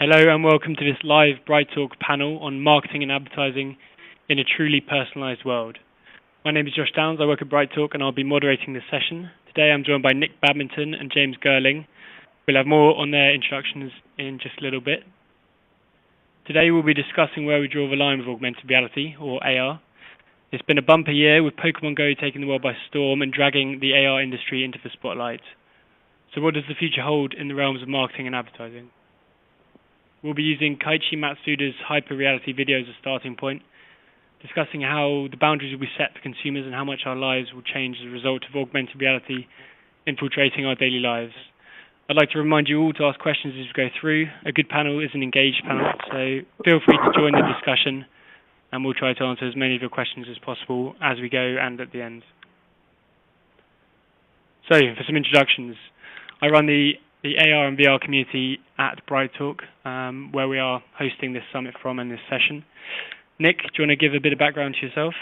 Hello and welcome to this live Bright Talk panel on marketing and advertising in a truly personalized world. My name is Josh Downs, I work at Bright Talk and I'll be moderating this session. Today I'm joined by Nick Badminton and James Gerling. We'll have more on their introductions in just a little bit. Today we'll be discussing where we draw the line with augmented reality, or AR. It's been a bumper year with Pokemon Go taking the world by storm and dragging the AR industry into the spotlight. So what does the future hold in the realms of marketing and advertising? We'll be using Kaiichi Matsuda's hyper-reality video as a starting point, discussing how the boundaries will be set for consumers and how much our lives will change as a result of augmented reality infiltrating our daily lives. I'd like to remind you all to ask questions as we go through. A good panel is an engaged panel, so feel free to join the discussion and we'll try to answer as many of your questions as possible as we go and at the end. So, for some introductions, I run the AR and VR community at Bright Talk, where we are hosting this summit from and this session. Nick, do you want to give a bit of background to yourself?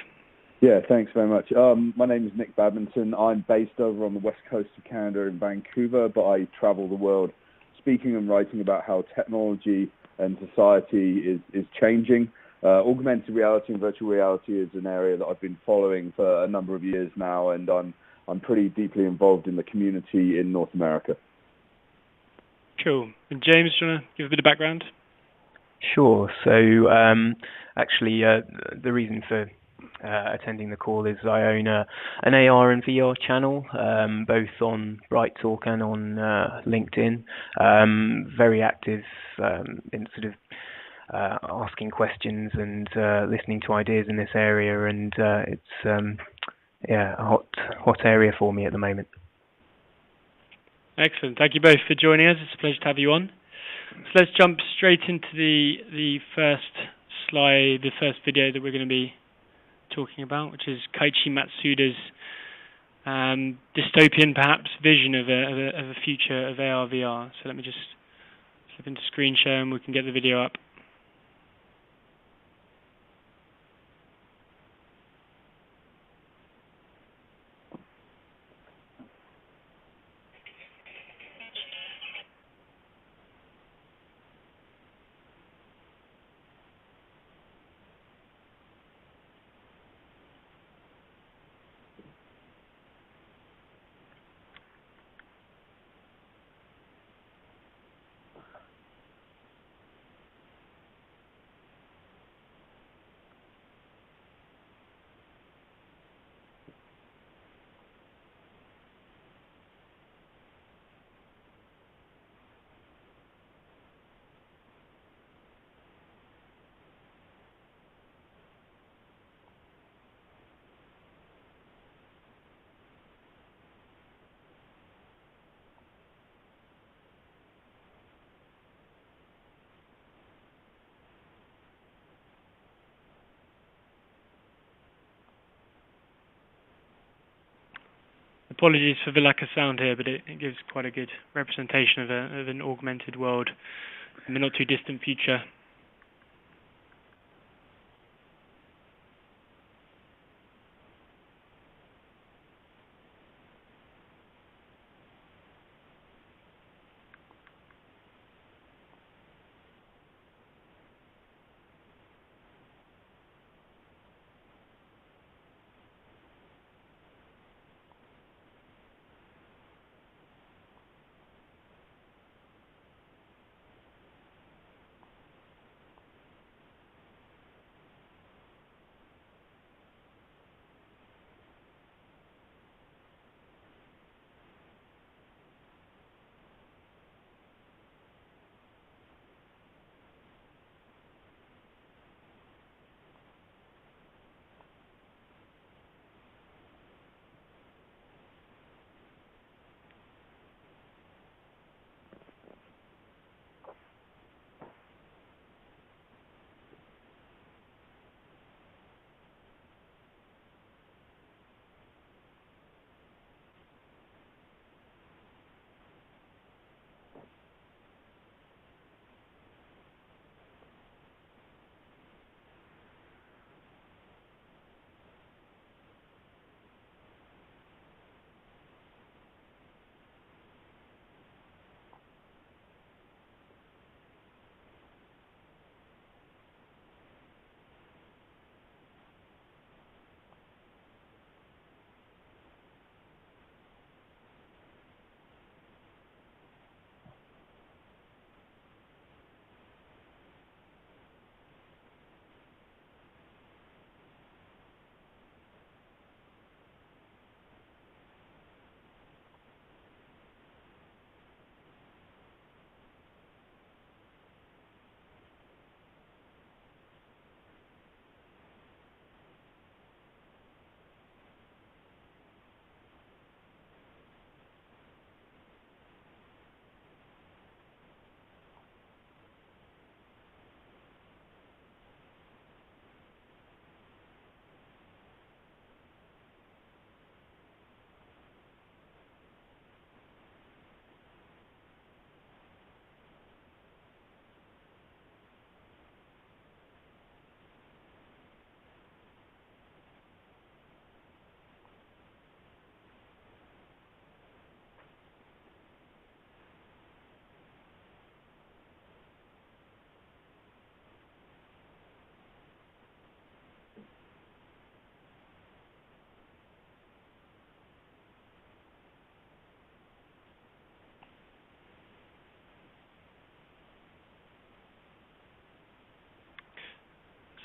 Yeah, thanks very much. My name is Nick Badminton. I'm based over on the west coast of Canada in Vancouver, but I travel the world speaking and writing about how technology and society is changing. Augmented reality and virtual reality is an area that I've been following for a number of years now, and I'm pretty deeply involved in the community in North America. Cool. And James, do you want to give a bit of background? Sure. So actually, the reason for attending the call is I own an AR and VR channel, both on Bright Talk and on LinkedIn. Very active in sort of asking questions and listening to ideas in this area, and it's a hot area for me at the moment. Excellent. Thank you both for joining us. It's a pleasure to have you on. So let's jump straight into the first slide, the first video that we're going to be talking about, which is Kaiichi Matsuda's dystopian, perhaps, vision of a future of AR VR. So let me just slip into screen share and we can get the video up. Apologies for the lack of sound here, but it gives quite a good representation of an augmented world in the not too distant future.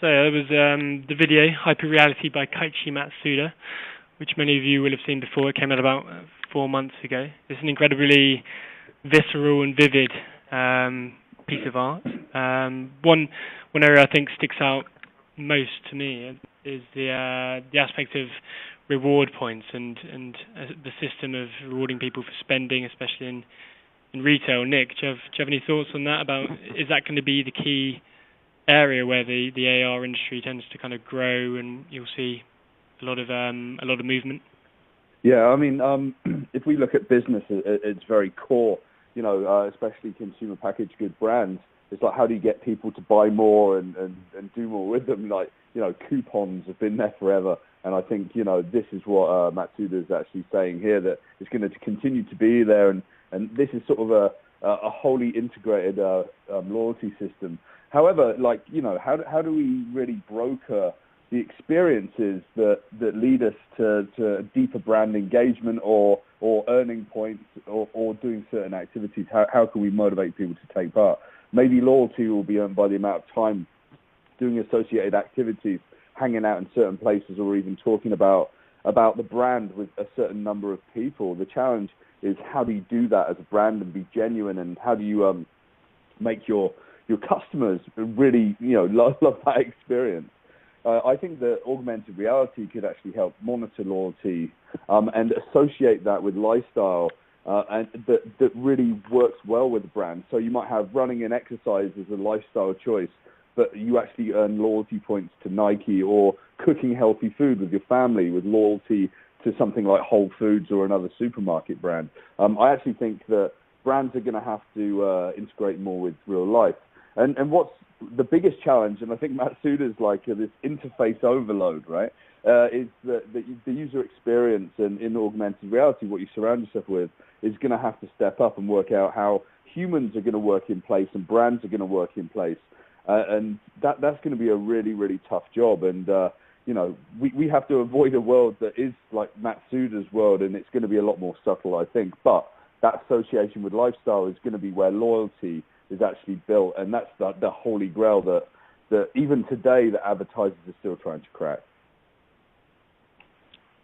So there was the video Hyper Reality by Kaiichi Matsuda, which many of you will have seen before. It came out about 4 months ago. It's an incredibly visceral and vivid piece of art. One area I think sticks out most to me is the aspect of reward points and the system of rewarding people for spending, especially in retail. Nick, do you have any thoughts on that? About, is that going to be the key area where the AR industry tends to kind of grow, and you'll see a lot of movement? Yeah, I mean, if we look at business, it's very core. Especially consumer packaged good brands. It's like, how do you get people to buy more and do more with them? Like, coupons have been there forever, and I think this is what Matsuda is actually saying here, that it's going to continue to be there, and this is sort of a wholly integrated loyalty system. However, how do we really broker the experiences that lead us to deeper brand engagement or earning points or doing certain activities? How can we motivate people to take part? Maybe loyalty will be earned by the amount of time doing associated activities, hanging out in certain places, or even talking about the brand with a certain number of people. The challenge is, how do you do that as a brand and be genuine, and how do you make your customers really love that experience? I think that augmented reality could actually help monitor loyalty and associate that with lifestyle, and that really works well with the brand. So you might have running and exercise as a lifestyle choice, but you actually earn loyalty points to Nike, or cooking healthy food with your family with loyalty to something like Whole Foods or another supermarket brand. I actually think that brands are going to have to integrate more with real life. And what's the biggest challenge, and I think Matsuda's like this interface overload, right, is that the user experience in augmented reality, what you surround yourself with, is going to have to step up and work out how humans are going to work in place and brands are going to work in place. And that's going to be a really, really tough job. And, we have to avoid a world that is like Matsuda's world, and it's going to be a lot more subtle, I think. But that association with lifestyle is going to be where loyalty is actually built, and that's the holy grail that even today the advertisers are still trying to crack.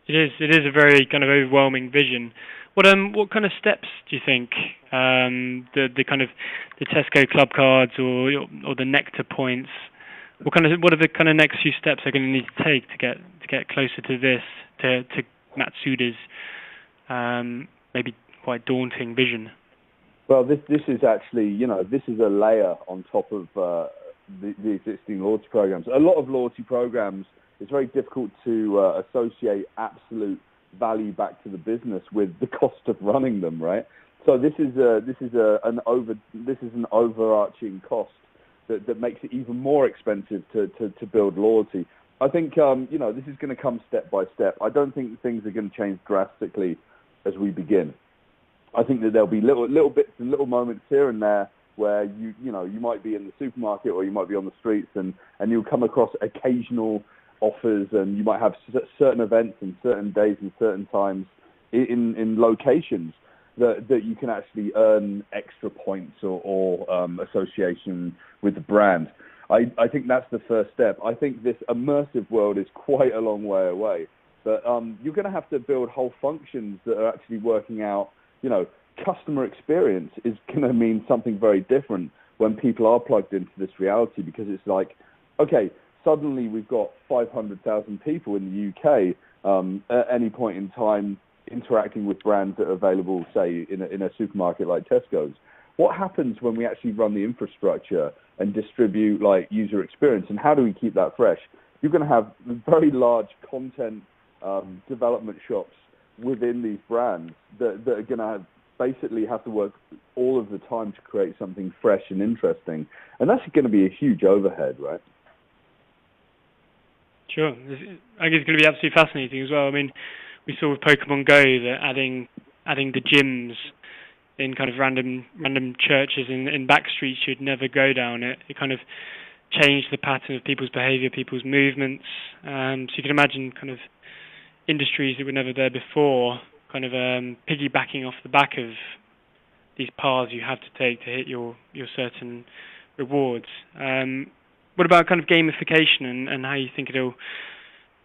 It is a very kind of overwhelming vision. What kind of steps do you think the kind of the Tesco club cards or the Nectar points? What are the kind of next few steps they're going to need to take to get closer to this, to Matsuda's maybe quite daunting vision? Well, this is actually, this is a layer on top of the existing loyalty programs. A lot of loyalty programs, it's very difficult to associate absolute value back to the business with the cost of running them, right? So this is an overarching cost that makes it even more expensive to build loyalty. I think this is going to come step by step. I don't think things are going to change drastically as we begin. I think that there'll be little bits and little moments here and there where you might be in the supermarket or you might be on the streets, and you'll come across occasional offers, and you might have certain events and certain days and certain times in locations that you can actually earn extra points or association with the brand. I think that's the first step. I think this immersive world is quite a long way away, but you're going to have to build whole functions that are actually working out. Customer experience is going to mean something very different when people are plugged into this reality, because it's like, okay, suddenly we've got 500,000 people in the UK at any point in time interacting with brands that are available, say, in a supermarket like Tesco's. What happens when we actually run the infrastructure and distribute like user experience, and how do we keep that fresh? You're going to have very large content development shops within these brands that are going to basically have to work all of the time to create something fresh and interesting. And that's going to be a huge overhead, right? Sure. I think it's going to be absolutely fascinating as well. I mean, we saw with Pokemon Go that adding the gyms in kind of random churches in back streets you'd never go down, it kind of changed the pattern of people's behavior, people's movements. So you can imagine kind of industries that were never there before, kind of piggybacking off the back of these paths you have to take to hit your certain rewards. When What about kind of gamification and how you think it'll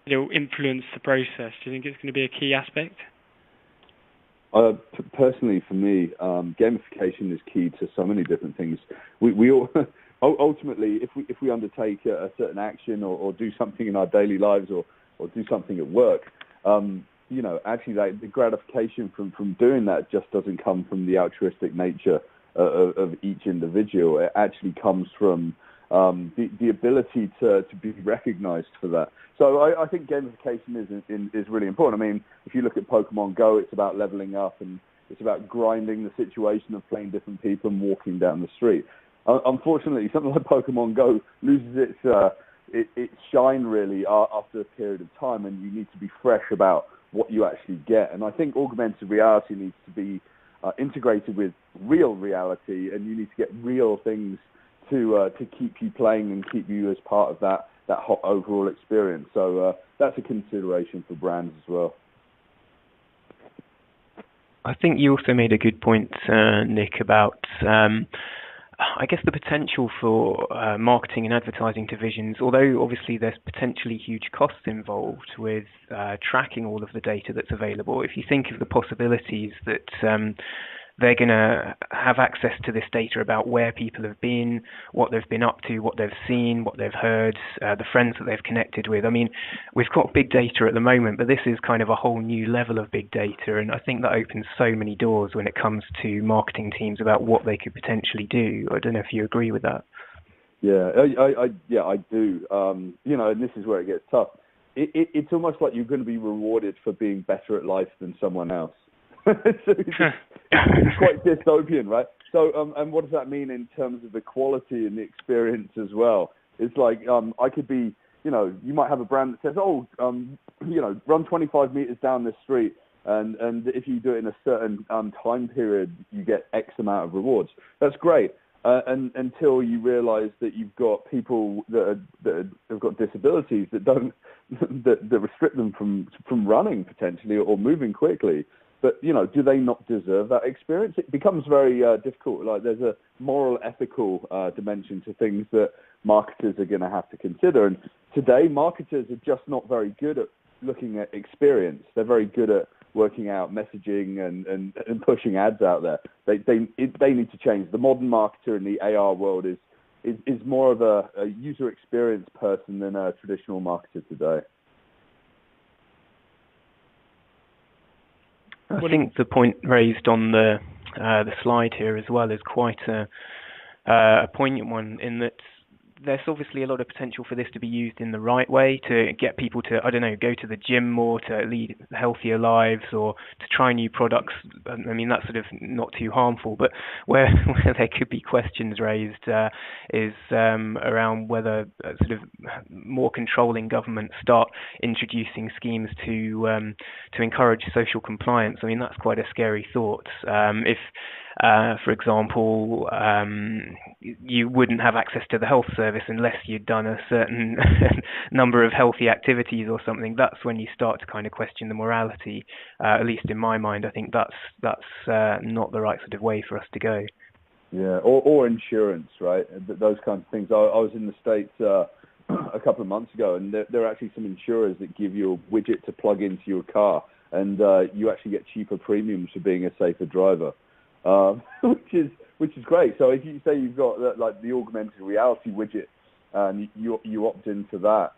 influence the process? Do you think it's going to be a key aspect? Personally, for me, gamification is key to so many different things. We all ultimately, if we undertake a certain action or do something in our daily lives or do something at work, actually the gratification from doing that just doesn't come from the altruistic nature of each individual. It actually comes from the ability to be recognized for that. So I think gamification is really important. I mean, if you look at Pokemon Go, it's about leveling up and it's about grinding the situation of playing different people and walking down the street. Unfortunately, something like Pokemon Go loses its shine really after a period of time, and you need to be fresh about what you actually get. And I think augmented reality needs to be integrated with real reality, and you need to get real things to keep you playing and keep you as part of that whole overall experience. So that's a consideration for brands as well. I think you also made a good point, Nick, about I guess the potential for marketing and advertising divisions, although obviously there's potentially huge costs involved with tracking all of the data that's available. If you think of the possibilities that they're going to have access to this data about where people have been, what they've been up to, what they've seen, what they've heard, the friends that they've connected with. I mean, we've got big data at the moment, but this is kind of a whole new level of big data, and I think that opens so many doors when it comes to marketing teams about what they could potentially do. I don't know if you agree with that. Yeah, I do. And this is where it gets tough. It's almost like you're going to be rewarded for being better at life than someone else. So it's quite dystopian, right? So, and what does that mean in terms of the quality and the experience as well? It's like I could be, you might have a brand that says, run 25 meters down this street, and if you do it in a certain time period, you get X amount of rewards. That's great. And until you realise that you've got people that have got disabilities that don't that restrict them from running potentially or moving quickly. But, do they not deserve that experience? It becomes very difficult. Like there's a moral, ethical dimension to things that marketers are going to have to consider. And today, marketers are just not very good at looking at experience. They're very good at working out messaging and pushing ads out there. They need to change. The modern marketer in the AR world is more of a user experience person than a traditional marketer today. I think the point raised on the slide here as well is quite a poignant one, in that there's obviously a lot of potential for this to be used in the right way to get people to, go to the gym more, to lead healthier lives, or to try new products. I mean, that's sort of not too harmful, but where there could be questions raised is around whether sort of more controlling governments start introducing schemes to encourage social compliance. I mean, that's quite a scary thought. If for example, you wouldn't have access to the health service unless you'd done a certain number of healthy activities or something. That's when you start to kind of question the morality. At least in my mind, I think that's not the right sort of way for us to go. Yeah, or insurance, right? Those kinds of things. I was in the States a couple of months ago, and there are actually some insurers that give you a widget to plug into your car, and you actually get cheaper premiums for being a safer driver. Which is great. So if you say you've got like the augmented reality widget and you opt into that,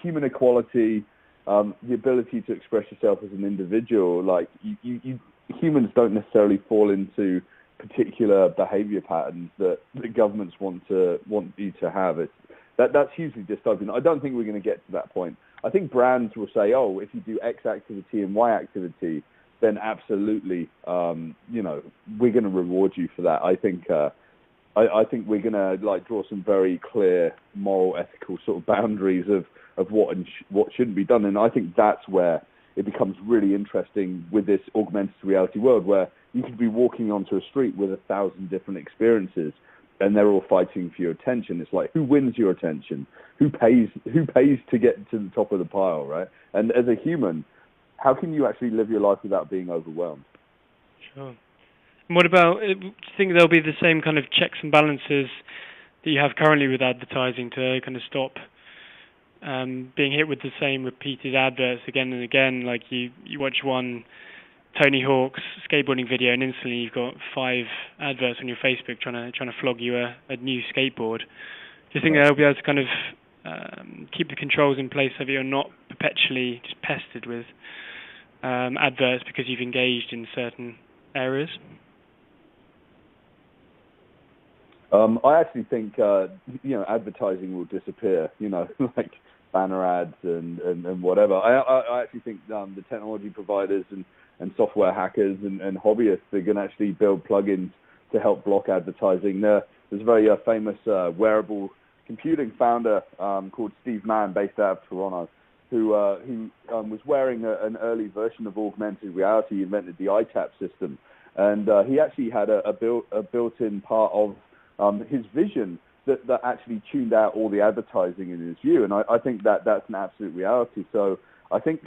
human equality, the ability to express yourself as an individual. Like you humans don't necessarily fall into particular behavior patterns that the governments want you to have. That's hugely dystopian. I don't think we're going to get to that point. I think brands will say, oh, if you do X activity and Y activity, then absolutely, we're going to reward you for that. I think we're going to draw some very clear moral, ethical sort of boundaries of what shouldn't be done. And I think that's where it becomes really interesting with this augmented reality world, where you could be walking onto a street with 1,000 different experiences, and they're all fighting for your attention. It's like, who wins your attention? Who pays to get to the top of the pile, right? And as a human, how can you actually live your life without being overwhelmed? Sure. And what about, do you think there'll be the same kind of checks and balances that you have currently with advertising to kind of stop being hit with the same repeated adverts again and again? Like you watch one Tony Hawk's skateboarding video, and instantly you've got 5 adverts on your Facebook trying to flog you a new skateboard. Do you think they'll be able to kind of keep the controls in place so that you're not perpetually just pestered with adverts because you've engaged in certain areas? I actually think advertising will disappear. Like banner ads and whatever. I actually think the technology providers and software hackers and hobbyists are going to actually build plugins to help block advertising. There's a very famous wearable computing founder called Steve Mann, based out of Toronto, who was wearing an early version of augmented reality. He invented the iTap system, and he actually had a built-in part of his vision that actually tuned out all the advertising in his view. And I think that's an absolute reality. So I think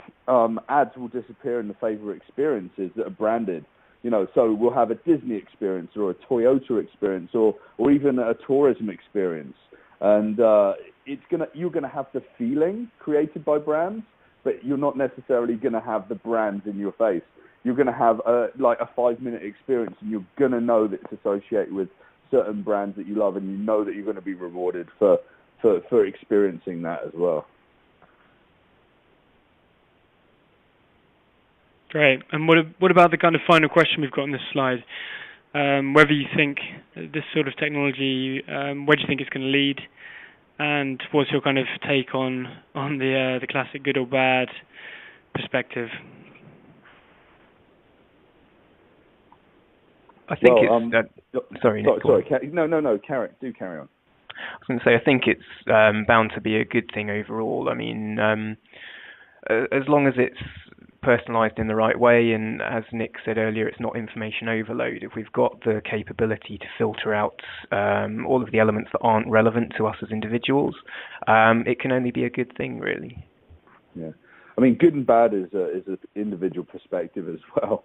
ads will disappear in the favor of experiences that are branded. So we'll have a Disney experience or a Toyota experience or even a tourism experience. And you're gonna have the feeling created by brands, but you're not necessarily gonna have the brands in your face. You're gonna have a 5-minute experience, and you're gonna know that it's associated with certain brands that you love, and you know that you're going to be rewarded for experiencing that as well. Great. And what about the kind of final question we've got on this slide? Whether you think this sort of technology, where do you think it's going to lead, and what's your kind of take on the classic good or bad perspective? I think sorry, Nick. Sorry. No. Carry on. I was going to say, I think it's bound to be a good thing overall. I mean, as long as it's personalised in the right way, and as Nick said earlier, it's not information overload. If we've got the capability to filter out all of the elements that aren't relevant to us as individuals, it can only be a good thing, really. Yeah. I mean, good and bad is an individual perspective as well.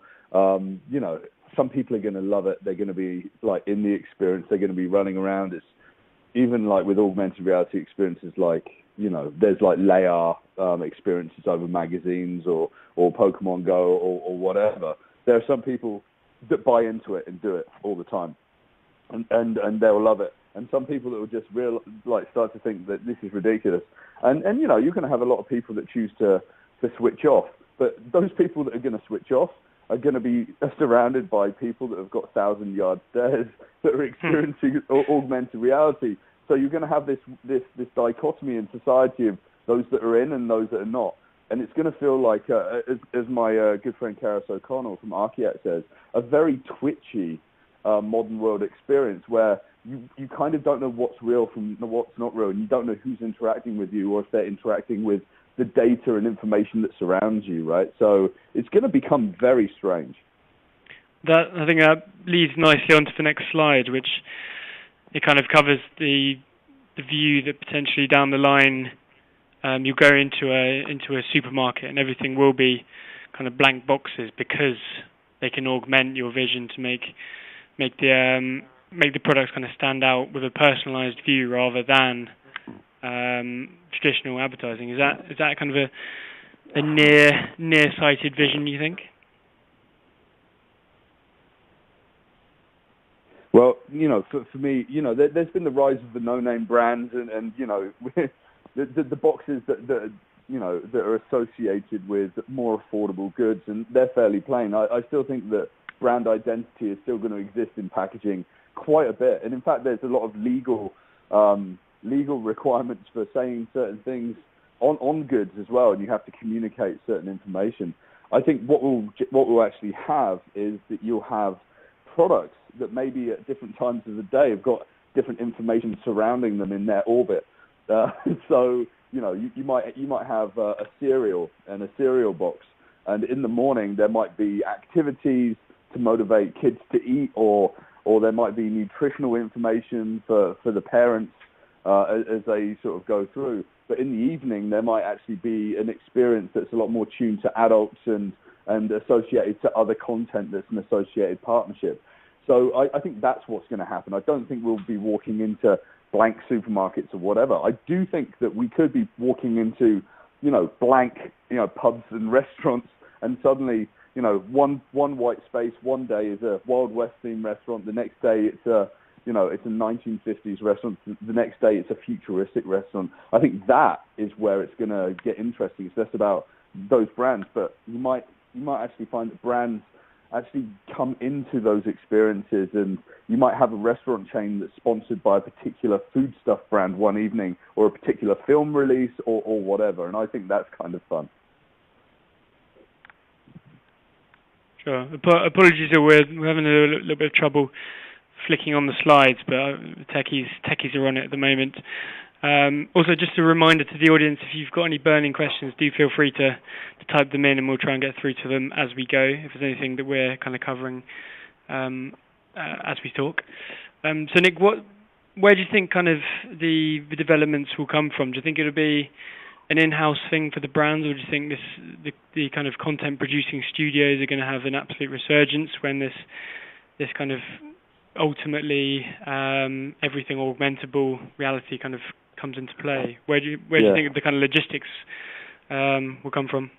Some people are going to love it. They're going to be in the experience. They're going to be running around. It's even with augmented reality experiences, there's layer experiences over magazines or Pokemon Go or whatever. There are some people that buy into it and do it all the time, and they'll love it. And some people that will just start to think that this is ridiculous. And you're going to have a lot of people that choose to switch off. But those people that are going to switch off are going to be surrounded by people that have got 1,000-yard stares that are experiencing augmented reality. So you're going to have this dichotomy in society of those that are in and those that are not. And it's going to feel like, as my good friend Karis O'Connell from Archiac says, a very twitchy modern world experience where you kind of don't know what's real from what's not real, and you don't know who's interacting with you or if they're interacting with the data and information that surrounds you, right? So it's going to become very strange. I think that leads nicely onto the next slide, which it kind of covers the view that potentially down the line you go into a supermarket and everything will be kind of blank boxes because they can augment your vision to make the products kind of stand out with a personalized view rather than traditional advertising. Is that kind of a near-sighted vision, you think? Well, for me, there's been the rise of the no-name brands and the boxes that are associated with more affordable goods, and they're fairly plain. I still think that brand identity is still going to exist in packaging quite a bit, and in fact, there's a lot of legal requirements for saying certain things on goods as well, and you have to communicate certain information. I think what we'll actually have is that you'll have products that maybe at different times of the day have got different information surrounding them in their orbit. So you might have a cereal and a cereal box, and in the morning there might be activities to motivate kids to eat, or there might be nutritional information for the parents as they sort of go through. But in the evening, there might actually be an experience that's a lot more tuned to adults and associated to other content that's an associated partnership. So I think that's what's going to happen. I don't think we'll be walking into blank supermarkets or whatever. I do think that we could be walking into, blank, pubs and restaurants, and suddenly, one white space one day is a Wild West themed restaurant, the next day it's a 1950s restaurant, the next day it's a futuristic restaurant. I think that is where it's going to get interesting. It's less about those brands, but you might actually find that brands actually come into those experiences, and you might have a restaurant chain that's sponsored by a particular foodstuff brand one evening, or a particular film release, or whatever, and I think that's kind of fun. Sure. Apologies, we're having a little bit of trouble flicking on the slides, but techies are on it at the moment. Also, just a reminder to the audience, if you've got any burning questions, do feel free to type them in, and we'll try and get through to them as we go, if there's anything that we're kind of covering as we talk. So Nick, where do you think kind of the developments will come from? Do you think it'll be an in-house thing for the brands, or do you think the kind of content producing studios are going to have an absolute resurgence when this kind of ultimately everything augmentable reality kind of comes into play? Where do you think the kind of logistics will come from?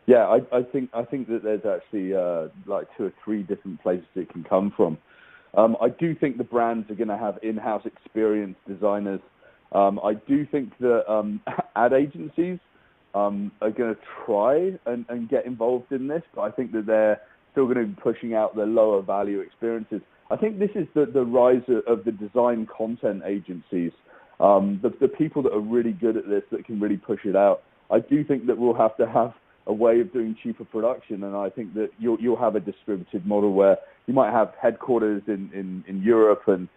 Yeah, I think that there's actually like 2 or 3 different places it can come from. I do think the brands are going to have in-house experienced designers. I do think that ad agencies are going to try and get involved in this, but I think that they're still going to be pushing out the lower value experiences. I think this is the rise of the design content agencies, the people that are really good at this, that can really push it out. I do think that we'll have to have a way of doing cheaper production, and I think that you'll have a distributed model where you might have headquarters in Europe and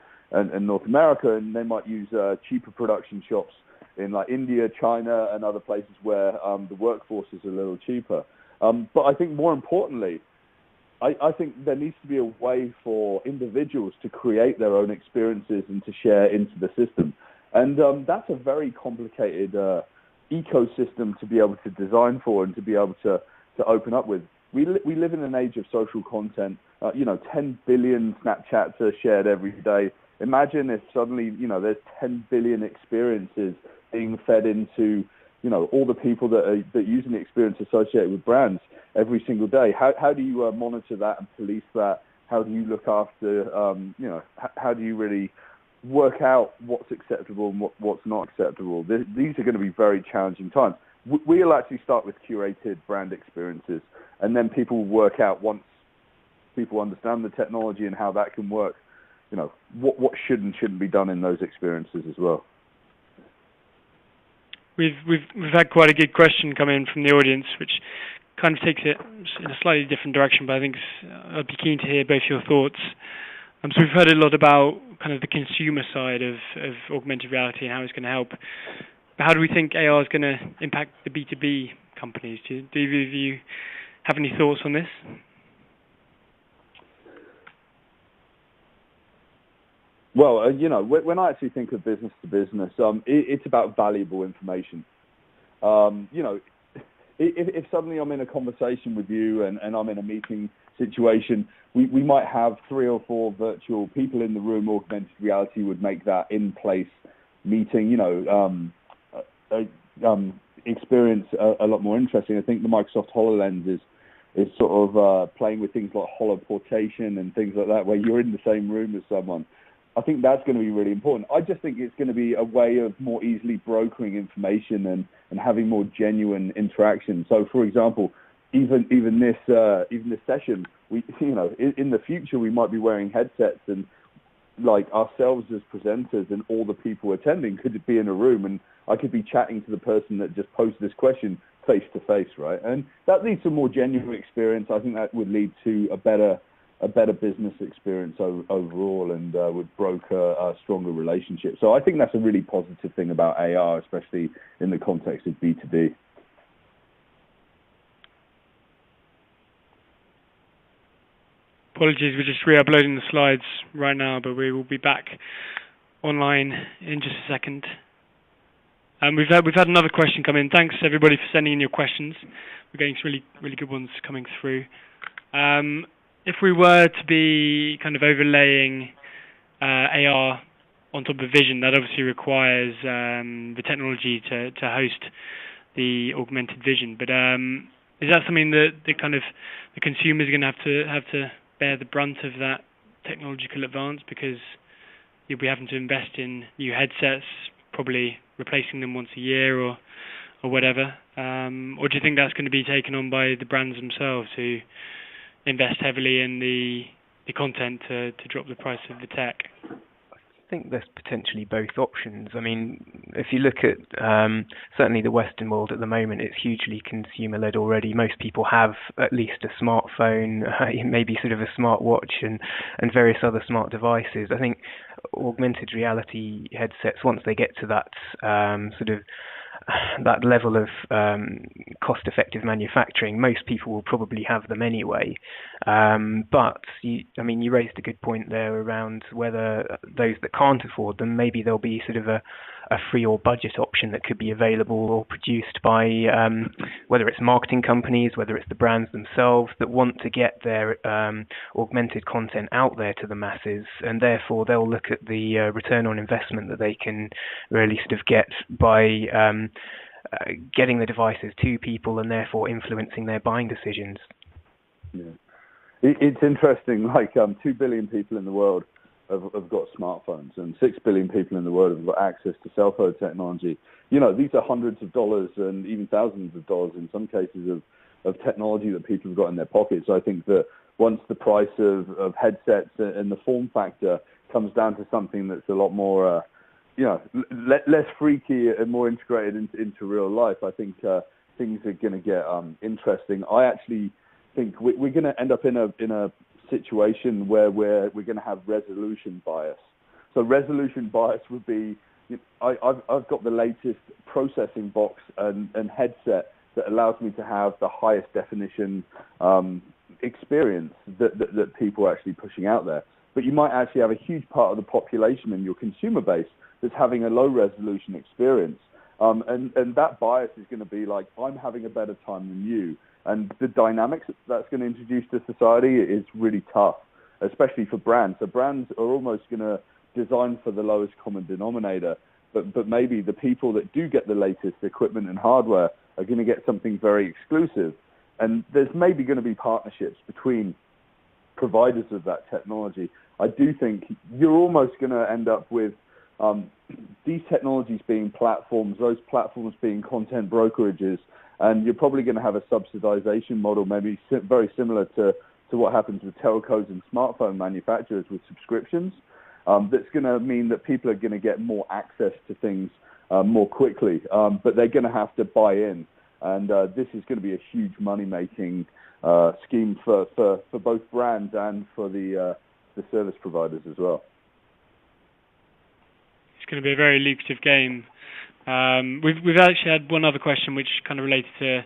North America, and they might use cheaper production shops in like India, China, and other places where the workforce is a little cheaper. But I think more importantly, I think there needs to be a way for individuals to create their own experiences and to share into the system. And that's a very complicated ecosystem to be able to design for and to be able to open up with. We live in an age of social content. 10 billion Snapchats are shared every day. Imagine if suddenly, there's 10 billion experiences being fed into, all the people that are using the experience associated with brands every single day. How do you monitor that and police that? How do you look after, how do you really work out what's acceptable and what's not acceptable? These are going to be very challenging times. We'll actually start with curated brand experiences, and then people will work out, once people understand the technology and how that can work, what should and shouldn't be done in those experiences as well. We've had quite a good question come in from the audience, which kind of takes it in a slightly different direction, but I think I'd be keen to hear both your thoughts. So we've heard a lot about kind of the consumer side of augmented reality and how it's going to help. But how do we think AR is going to impact the B2B companies? Do either of you have any thoughts on this? Well, when I actually think of business to business, it's about valuable information. If suddenly I'm in a conversation with you and I'm in a meeting situation, we might have 3 or 4 virtual people in the room. Augmented reality would make that in-place meeting, experience a lot more interesting. I think the Microsoft HoloLens is sort of playing with things like holoportation and things like that, where you're in the same room as someone. I think that's going to be really important. I just think it's going to be a way of more easily brokering information and having more genuine interaction. So, for example, even this session, in the future we might be wearing headsets, and like ourselves as presenters and all the people attending could be in a room, and I could be chatting to the person that just posed this question face to face, right? And that leads to a more genuine experience. I think that would lead to a better business experience overall, and would broker a stronger relationship. So I think that's a really positive thing about AR, especially in the context of B2B. Apologies, we're just re-uploading the slides right now, but we will be back online in just a second. We've had another question come in. Thanks everybody for sending in your questions. We're getting some really good ones coming through. If we were to be kind of overlaying AR on top of vision, that obviously requires the technology to host the augmented vision. But is that something that the consumers are going to have to bear the brunt of that technological advance, because you'll be having to invest in new headsets, probably replacing them once a year or whatever? Or do you think that's going to be taken on by the brands themselves, who invest heavily in the content to drop the price of the tech? I think there's potentially both options. I mean, if you look at certainly the Western world at the moment, it's hugely consumer-led already. Most people have at least a smartphone, maybe sort of a smartwatch and various other smart devices. I think augmented reality headsets, once they get to that that level of cost-effective manufacturing, most people will probably have them anyway. But you raised a good point there around whether those that can't afford them, maybe there'll be sort of a free or budget option that could be available or produced by whether it's marketing companies, whether it's the brands themselves that want to get their augmented content out there to the masses, and therefore they'll look at the return on investment that they can really sort of get by getting the devices to people and therefore influencing their buying decisions. Yeah. It's interesting, like 2 billion people in the world have got smartphones, and 6 billion people in the world have got access to cell phone technology. You know, these are hundreds of dollars and even thousands of dollars in some cases of technology that people have got in their pockets. So I think that once the price of headsets and the form factor comes down to something that's a lot more, less freaky and more integrated into real life, I think things are going to get interesting. I actually think we're going to end up in a situation where we're going to have resolution bias. So resolution bias would be, I've got the latest processing box and headset that allows me to have the highest definition experience that people are actually pushing out there. But you might actually have a huge part of the population in your consumer base that's having a low resolution experience. And that bias is going to be like, I'm having a better time than you. And the dynamics that's going to introduce to society is really tough, especially for brands. So brands are almost going to design for the lowest common denominator, but maybe the people that do get the latest equipment and hardware are going to get something very exclusive. And there's maybe going to be partnerships between providers of that technology. I do think you're almost going to end up with these technologies being platforms, those platforms being content brokerages, and you're probably going to have a subsidization model, maybe very similar to what happens with telcos and smartphone manufacturers with subscriptions. That's going to mean that people are going to get more access to things more quickly, but they're going to have to buy in. And this is going to be a huge money-making scheme for both brands and for the service providers as well. It's going to be a very lucrative game. We've actually had one other question which kind of related to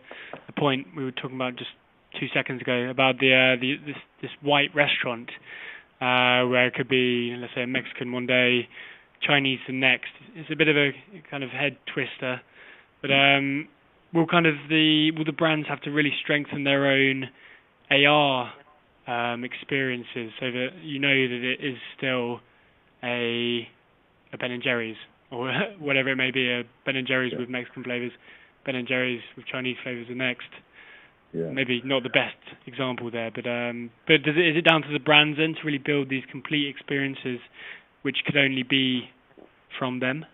a point we were talking about just 2 seconds ago about this white restaurant where it could be, let's say, a Mexican one day, Chinese the next. It's a bit of a kind of head twister, but will the brands have to really strengthen their own AR experiences so that you know that it is still a Ben and Jerry's, or whatever it may be, a Ben and Jerry's with Mexican flavors, Ben and Jerry's with Chinese flavors the next. Yeah. Maybe not the best example there, but is it down to the brands then to really build these complete experiences which could only be from them?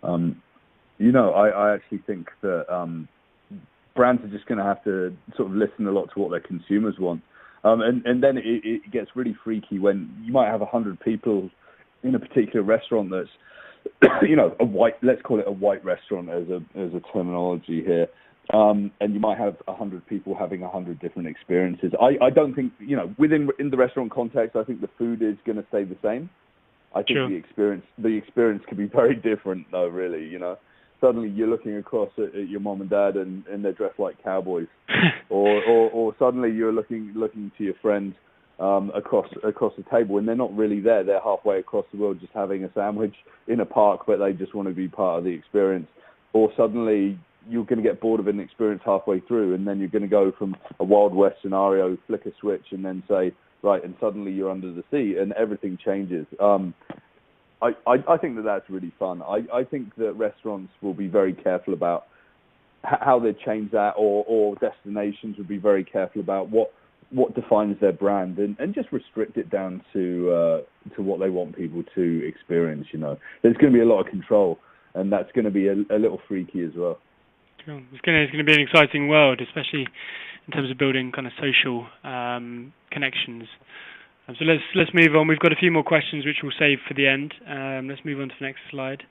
I actually think that brands are just going to have to sort of listen a lot to what their consumers want. And then it gets really freaky when you might have 100 people in a particular restaurant that's, let's call it a white restaurant as a terminology here. And you might have 100 people having 100 different experiences. I don't think, in the restaurant context, I think the food is going to stay the same. I think the experience could be very different though, really, Suddenly you're looking across at your mom and dad and they're dressed like cowboys. or suddenly you're looking to your friend across the table and they're not really there. They're halfway across the world just having a sandwich in a park, but they just want to be part of the experience. Or suddenly you're going to get bored of an experience halfway through and then you're going to go from a Wild West scenario, flick a switch and then say, right, and suddenly you're under the sea and everything changes. I think that that's really fun. I think that restaurants will be very careful about how they change that, or destinations would be very careful about what defines their brand, and just restrict it down to what they want people to experience. There's going to be a lot of control, and that's going to be a little freaky as well. Cool. It's going to be an exciting world, especially in terms of building kind of social connections. So let's move on. We've got a few more questions which we'll save for the end. Let's move on to the next slide,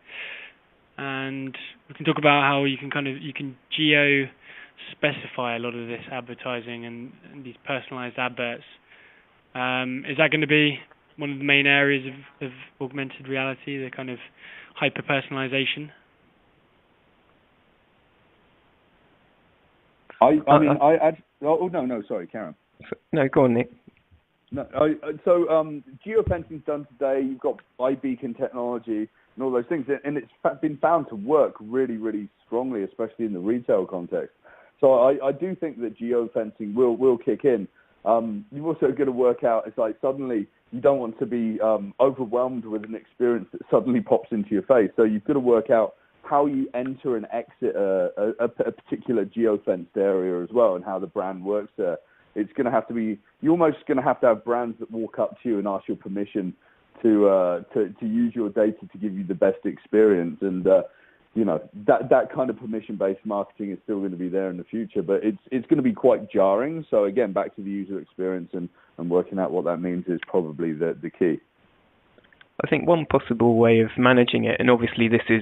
and we can talk about how you can geo specify a lot of this advertising and these personalized adverts. Is that going to be one of the main areas of augmented reality, the kind of hyper personalization? Sorry, Karen. No, go on, Nick. No, geofencing's done today. You've got iBeacon technology and all those things, and it's been found to work really, really strongly, especially in the retail context. So I do think that geofencing will kick in. You've also got to work out, it's like suddenly you don't want to be overwhelmed with an experience that suddenly pops into your face. So you've got to work out how you enter and exit a particular geofenced area as well, and how the brand works there. It's going to have to be, you're almost going to have brands that walk up to you and ask your permission to use your data to give you the best experience. And that kind of permission-based marketing is still going to be there in the future, but it's going to be quite jarring. So again, back to the user experience and working out what that means is probably the key. I think one possible way of managing it, and obviously this is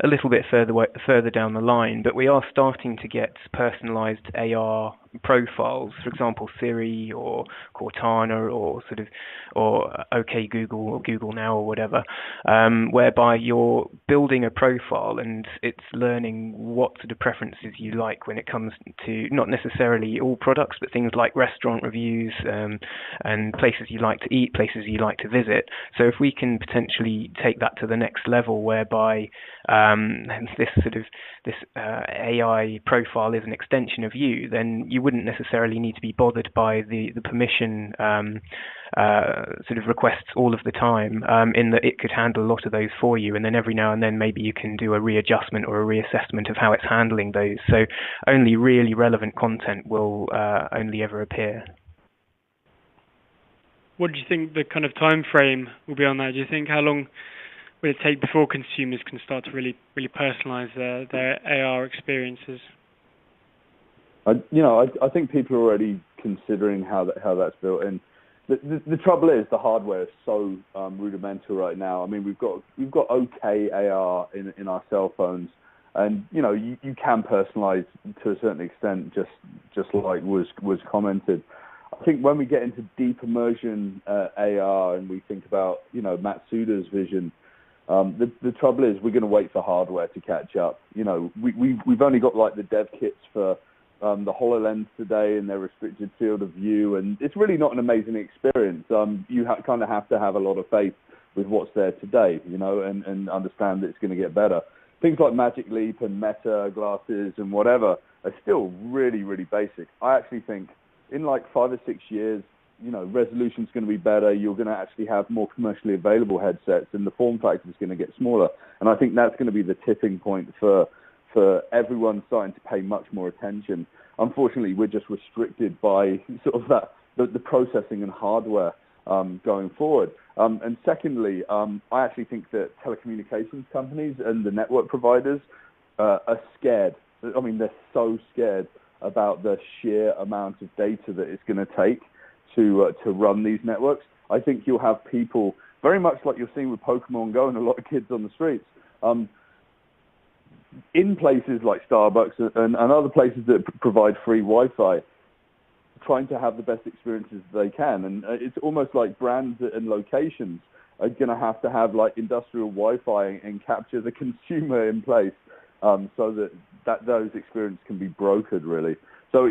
a little bit further down the line, but we are starting to get personalized AR profiles, for example, Siri or Cortana or OK Google or Google Now or whatever, whereby you're building a profile and it's learning what sort of preferences you like when it comes to not necessarily all products, but things like restaurant reviews and places you like to eat, places you like to visit. So if we can potentially take that to the next level, whereby this AI profile is an extension of you, then you wouldn't necessarily need to be bothered by the permission sort of requests all of the time, in that it could handle a lot of those for you, and then every now and then maybe you can do a readjustment or a reassessment of how it's handling those. So only really relevant content will only ever appear. What do you think the kind of time frame will be on that? Do you think how long will it take before consumers can start to really personalize their AR experiences? I think people are already considering how that's built in. The trouble is the hardware is so rudimental right now. I mean, we've got okay AR in our cell phones, and you can personalize to a certain extent, just like was commented. I think when we get into deep immersion AR and we think about Matsuda's vision, the trouble is we're going to wait for hardware to catch up. We've only got like the dev kits for the HoloLens today and their restricted field of view, and it's really not an amazing experience. You kind of have to have a lot of faith with what's there today, and understand that it's going to get better. Things like Magic Leap and Meta glasses and whatever are still really, really basic. I actually think in like 5 or 6 years, resolution's going to be better. You're going to actually have more commercially available headsets, and the form factor is going to get smaller. And I think that's going to be the tipping point for everyone starting to pay much more attention. Unfortunately, we're just restricted by sort of the processing and hardware going forward. And secondly, I actually think that telecommunications companies and the network providers are scared. I mean, they're so scared about the sheer amount of data that it's going to take to run these networks. I think you'll have people, very much like you're seeing with Pokemon Go and a lot of kids on the streets, in places like Starbucks and other places that provide free Wi-Fi, trying to have the best experiences they can. And it's almost like brands and locations are going to have like industrial Wi-Fi and capture the consumer in place, so that those experiences can be brokered, really. So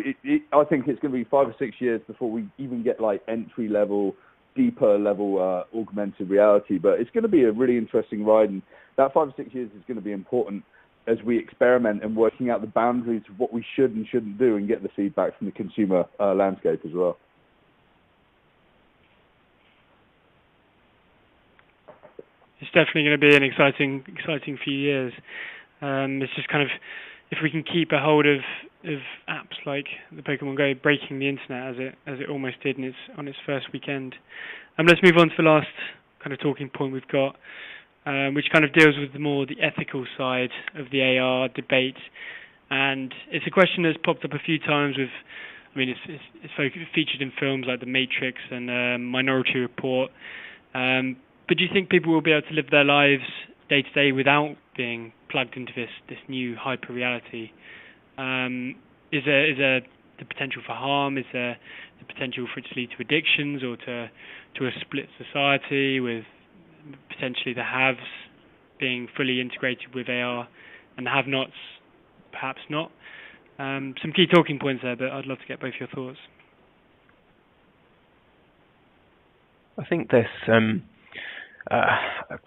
I think it's going to be 5 or 6 years before we even get like entry-level, deeper-level augmented reality. But it's going to be a really interesting ride, and that 5 or 6 years is going to be important as we experiment and working out the boundaries of what we should and shouldn't do, and get the feedback from the consumer landscape as well. it's definitely going to be an exciting few years. It's just kind of, if we can keep a hold of apps like the Pokemon Go breaking the internet as it almost did on its first weekend. Let's move on to the last kind of talking point we've got, which kind of deals with the ethical side of the AR debate. And it's a question that's popped up a few times it's featured in films like The Matrix and Minority Report. But do you think people will be able to live their lives day to day without being plugged into this new hyper reality? Is there the potential for harm? Is there the potential for it to lead to addictions or to a split society with potentially the haves being fully integrated with AR and the have-nots perhaps not? Some key talking points there, but I'd love to get both your thoughts. I think there's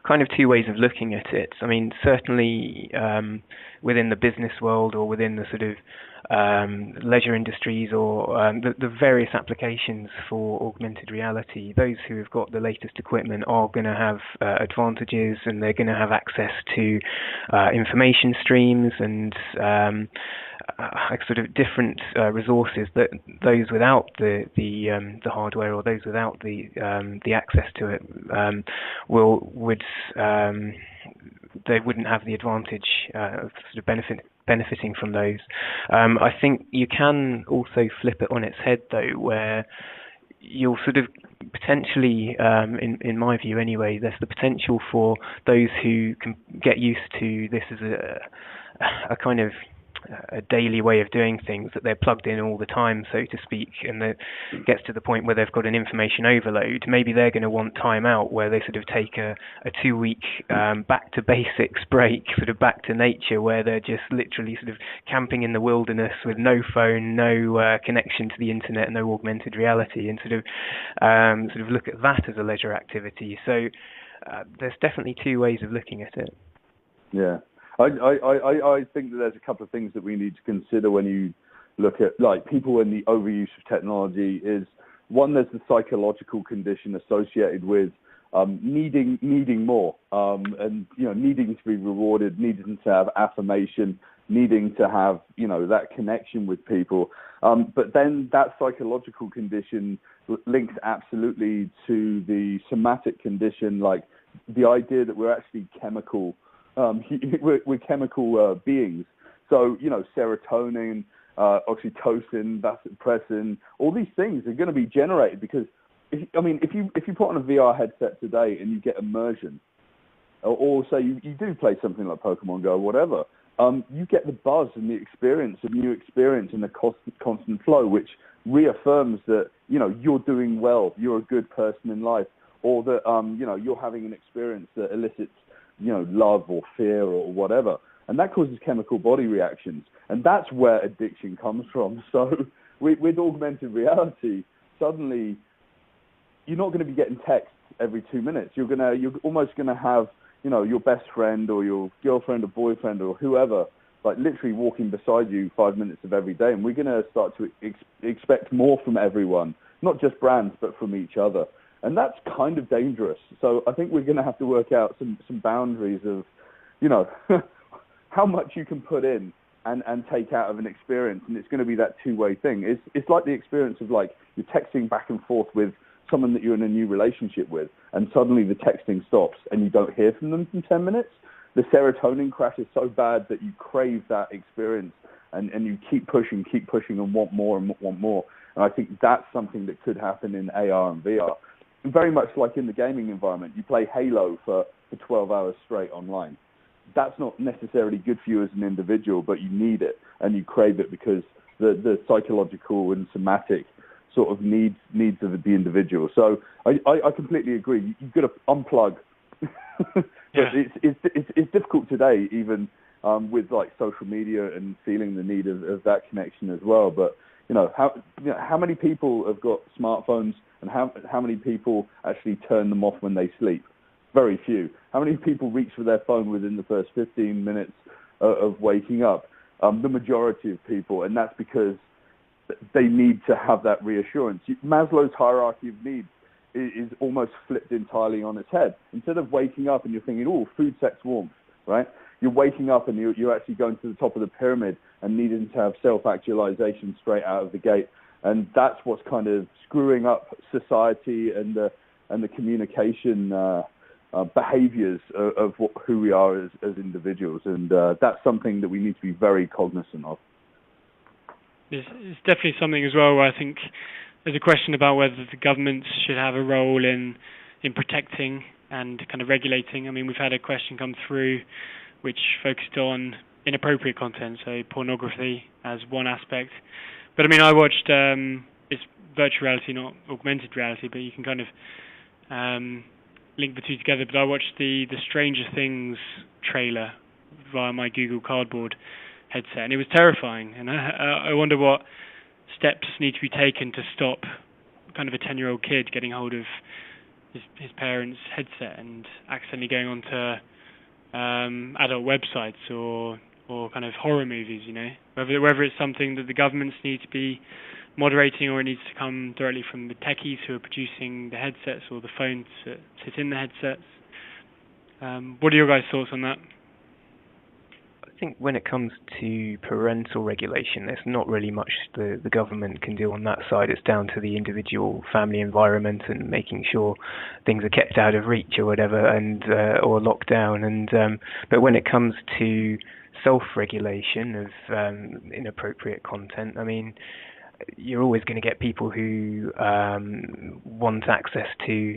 kind of two ways of looking at it. I mean, certainly within the business world or within the sort of leisure industries or the various applications for augmented reality, those who have got the latest equipment are going to have advantages, and they're going to have access to information streams and sort of different resources that those without the hardware or those without the access to it they wouldn't have the advantage of sort of benefiting from those. I think you can also flip it on its head, though, where you'll sort of potentially, in my view anyway, there's the potential for those who can get used to this as a kind of a daily way of doing things, that they're plugged in all the time, so to speak, and that gets to the point where they've got an information overload. Maybe they're going to want time out, where they sort of take a 2-week back to basics break, sort of back to nature, where they're just literally sort of camping in the wilderness with no phone, no connection to the internet, no augmented reality, and sort of look at that as a leisure activity. So there's definitely two ways of looking at it. Yeah. I think that there's a couple of things that we need to consider when you look at like people and the overuse of technology. Is one, there's the psychological condition associated with needing more, and needing to be rewarded, needing to have affirmation, needing to have that connection with people. But then that psychological condition links absolutely to the somatic condition, like the idea that we're actually chemical. We're chemical beings. So, serotonin, oxytocin, vasopressin, all these things are going to be generated because, if you put on a VR headset today and you get immersion, or say you do play something like Pokemon Go or whatever, you get the buzz and the experience of new experience and the constant flow, which reaffirms that, you're doing well, you're a good person in life, or that, you're having an experience that elicits love or fear or whatever. And that causes chemical body reactions. And that's where addiction comes from. So with augmented reality, suddenly you're not going to be getting texts every 2 minutes. You're almost going to have, your best friend or your girlfriend or boyfriend or whoever, like literally walking beside you 5 minutes of every day. And we're going to start to expect more from everyone, not just brands, but from each other. And that's kind of dangerous. So I think we're going to have to work out some boundaries of, how much you can put in and take out of an experience. And it's going to be that two-way thing. It's like the experience of like you're texting back and forth with someone that you're in a new relationship with, and suddenly the texting stops and you don't hear from them for 10 minutes. The serotonin crash is so bad that you crave that experience and you keep pushing and want more and want more. And I think that's something that could happen in AR and VR. Very much like in the gaming environment, you play Halo for 12 hours straight online. That's not necessarily good for you as an individual, but you need it and you crave it because the psychological and somatic sort of needs of the individual. So I completely agree. You've got to unplug. Yeah. It's difficult today, even with like social media and feeling the need of that connection as well. But how many people have got smartphones, and how many people actually turn them off when they sleep? Very few. How many people reach for their phone within the first 15 minutes of waking up? The majority of people, and that's because they need to have that reassurance. Maslow's hierarchy of needs is almost flipped entirely on its head. Instead of waking up and you're thinking, oh, food, sex, warmth, right? You're waking up and you're actually going to the top of the pyramid and needing to have self-actualization straight out of the gate. And that's what's kind of screwing up society and the communication behaviors of who we are as individuals. And that's something that we need to be very cognizant of. It's definitely something as well where I think there's a question about whether the governments should have a role in protecting and kind of regulating. I mean, we've had a question come through which focused on inappropriate content, so pornography as one aspect. But I mean, I watched it's virtual reality, not augmented reality, but you can kind of link the two together. But I watched the Stranger Things trailer via my Google Cardboard headset, and it was terrifying. And I wonder what steps need to be taken to stop kind of a 10-year-old kid getting hold of his parents' headset and accidentally going onto adult websites or kind of horror movies, you know, whether it's something that the governments need to be moderating or it needs to come directly from the techies who are producing the headsets or the phones that sit in the headsets. What are your guys' thoughts on that? I think when it comes to parental regulation, there's not really much the government can do on that side. It's down to the individual family environment and making sure things are kept out of reach or whatever, and or locked down. And but when it comes to self-regulation of inappropriate content, I mean, you're always going to get people who want access to,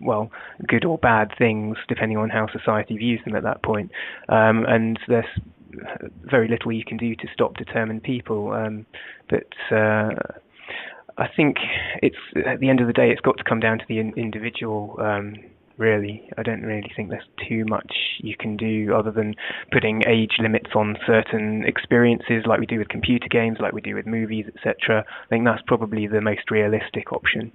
well, good or bad things, depending on how society views them at that point. And there's very little you can do to stop determined people. But I think it's, at the end of the day, it's got to come down to the individual. Really, I don't really think there's too much you can do other than putting age limits on certain experiences, like we do with computer games, like we do with movies, etc. I think that's probably the most realistic option.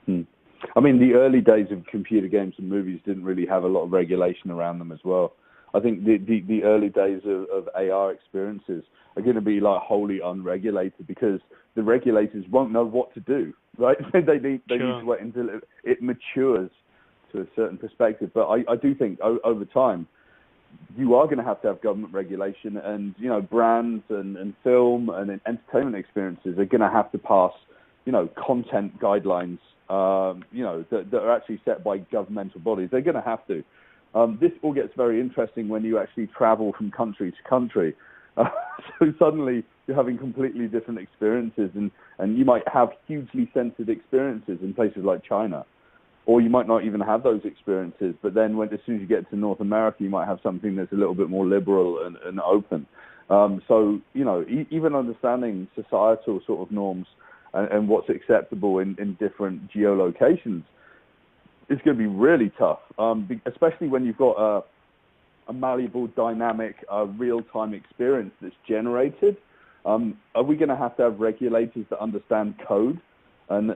I mean, the early days of computer games and movies didn't really have a lot of regulation around them as well. I think the early days of AR experiences are going to be like wholly unregulated because the regulators won't know what to do, right? They need to wait until it matures to a certain perspective. But I do think over time, you are going to have government regulation, and, you know, brands and film and entertainment experiences are going to have to pass, you know, content guidelines, you know, that are actually set by governmental bodies. They're going to have to. This all gets very interesting when you actually travel from country to country. So suddenly you're having completely different experiences, and you might have hugely censored experiences in places like China. Or you might not even have those experiences, but then as soon as you get to North America, you might have something that's a little bit more liberal and open. So, you know, even understanding societal sort of norms and what's acceptable in different geolocations is going to be really tough, especially when you've got a malleable, dynamic, real-time experience that's generated. Are we going to have regulators that understand code? And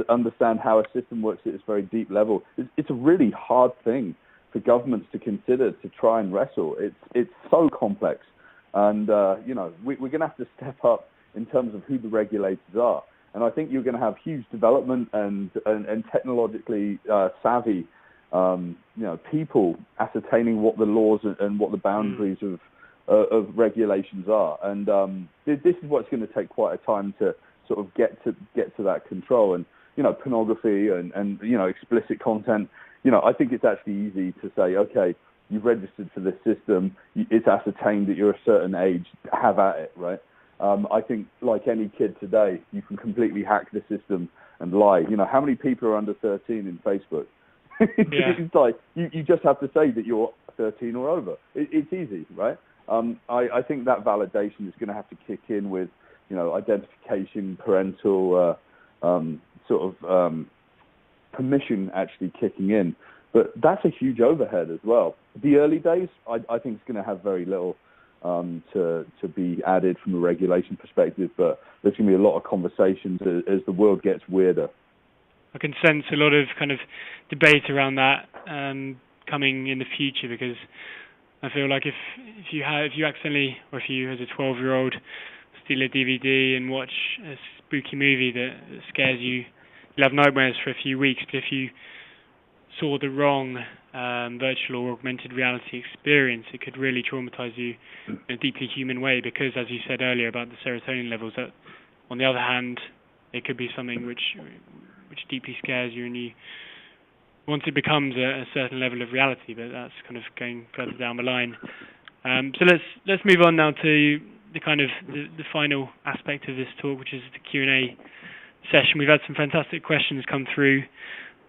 understand how a system works at its very deep level? It's a really hard thing for governments to consider, to try and wrestle. It's so complex, and you know, we're going to have to step up in terms of who the regulators are. And I think you're going to have huge development and technologically savvy, you know, people ascertaining what the laws and what the boundaries of regulations are. And this is what's going to take quite a time to sort of get to that control. And, you know, pornography and you know, explicit content, you know, I think it's actually easy to say, okay, you've registered for this system, it's ascertained that you're a certain age, have at it, right? I think, like any kid today, you can completely hack the system and lie. You know, how many people are under 13 in Facebook? It's like, you just have to say that you're 13 or over. It's easy, right? I think that validation is going to have to kick in with, you know, identification, parental sort of permission actually kicking in. But that's a huge overhead as well. The early days, I think, is going to have very little to be added from a regulation perspective, but there's going to be a lot of conversations as the world gets weirder. I can sense a lot of kind of debate around that coming in the future, because I feel like if you accidentally, or if you as a 12-year-old steal a DVD and watch a spooky movie that scares you you'll have nightmares for a few weeks. But if you saw the wrong virtual or augmented reality experience, it could really traumatize you in a deeply human way, because, as you said earlier about the serotonin levels, that on the other hand, it could be something which deeply scares you, and you, once it becomes a certain level of reality, but that's kind of going further down the line. So let's move on now to the kind of the final aspect of this talk, which is the Q&A session. We've had some fantastic questions come through.